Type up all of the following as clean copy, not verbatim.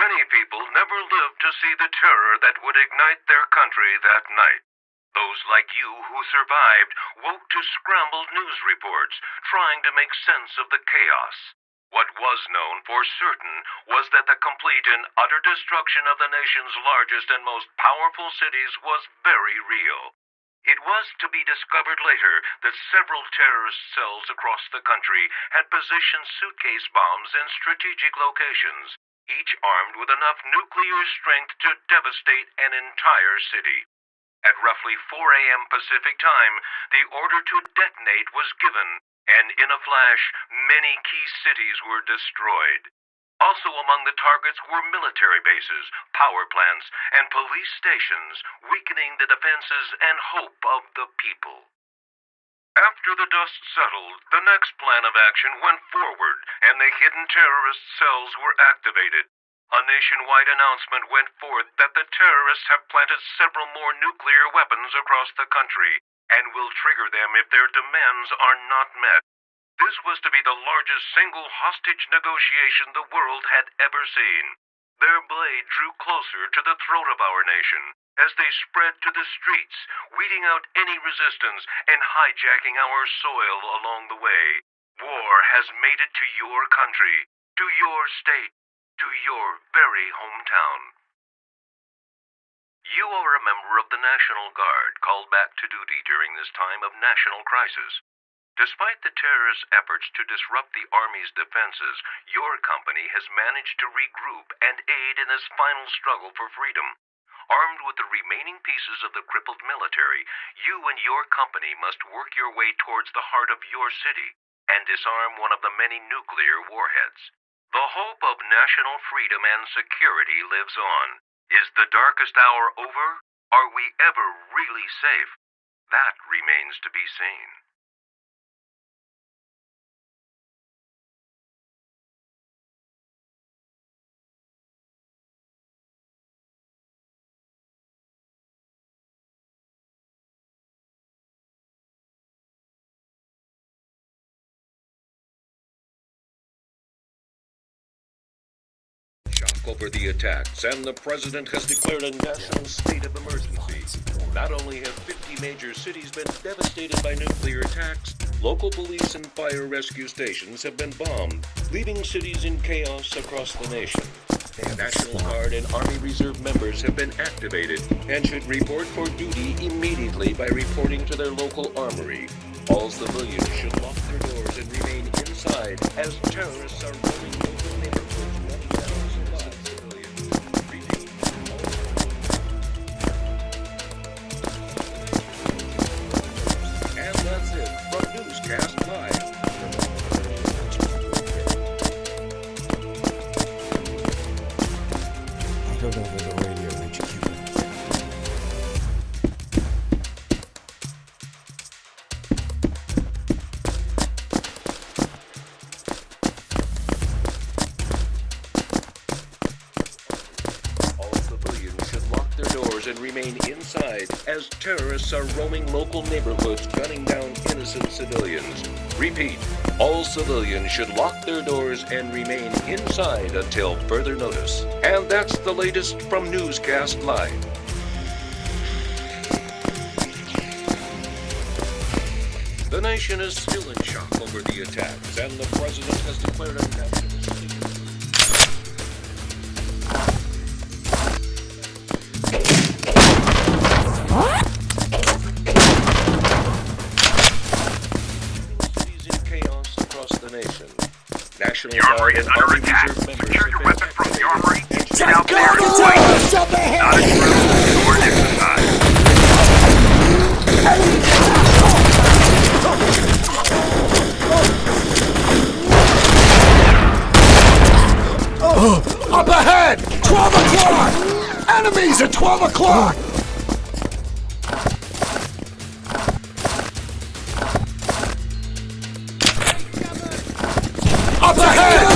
Many people never lived to see the terror that would ignite their country that night. Those like you who survived woke to scrambled news reports, trying to make sense of the chaos. What was known for certain was that the complete and utter destruction of the nation's largest and most powerful cities was very real. It was to be discovered later that several terrorist cells across the country had positioned suitcase bombs in strategic locations, each armed with enough nuclear strength to devastate an entire city. At roughly 4 a.m. Pacific time, the order to detonate was given, and in a flash, many key cities were destroyed. Also among the targets were military bases, power plants, and police stations, weakening the defenses and hope of the people. After the dust settled, the next plan of action went forward, and the hidden terrorist cells were activated. A nationwide announcement went forth that the terrorists have planted several more nuclear weapons across the country, and will trigger them if their demands are not met. This was to be the largest single hostage negotiation the world had ever seen. Their blade drew closer to the throat of our nation as they spread to the streets, weeding out any resistance and hijacking our soil along the way. War has made it to your country, to your state, to your very hometown. You are a member of the National Guard called back to duty during this time of national crisis. Despite the terrorists' efforts to disrupt the Army's defenses, your company has managed to regroup and aid in this final struggle for freedom. Armed with the remaining pieces of the crippled military, you and your company must work your way towards the heart of your city and disarm one of the many nuclear warheads. The hope of national freedom and security lives on. Is the darkest hour over? Are we ever really safe? That remains to be seen. Over the attacks, and the president has declared a national state of emergency. Not only have 50 major cities been devastated by nuclear attacks, local police and fire rescue stations have been bombed, leaving cities in chaos across the nation. National Guard and Army Reserve members have been activated and should report for duty immediately by reporting to their local armory. All civilians should lock their doors and remain inside as terrorists are roaming local neighborhoods. That's it from Newscast Live. I heard over the radio that you keep All civilians should lock their doors and remain inside as terrorists are roaming local neighborhoods, gunning down innocent civilians. Repeat, all civilians should lock their doors and remain inside until further notice. And that's the latest from Newscast Live. The nation is still in shock over the attacks, and the president has declared a national state. National Guard and Army Reserve members Secure your weapon from the armory. Get out there Not a true sword exercise. Up ahead! 12 o'clock! Enemies at 12 o'clock! Up ahead!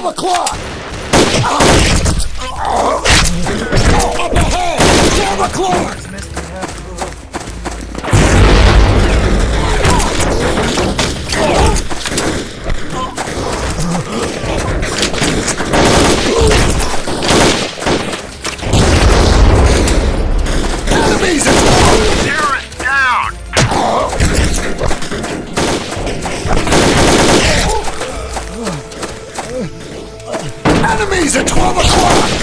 12 o'clock! Up ahead! 12 o'clock! Enemies at 12! Terrorist down! Enemies at 12 o'clock!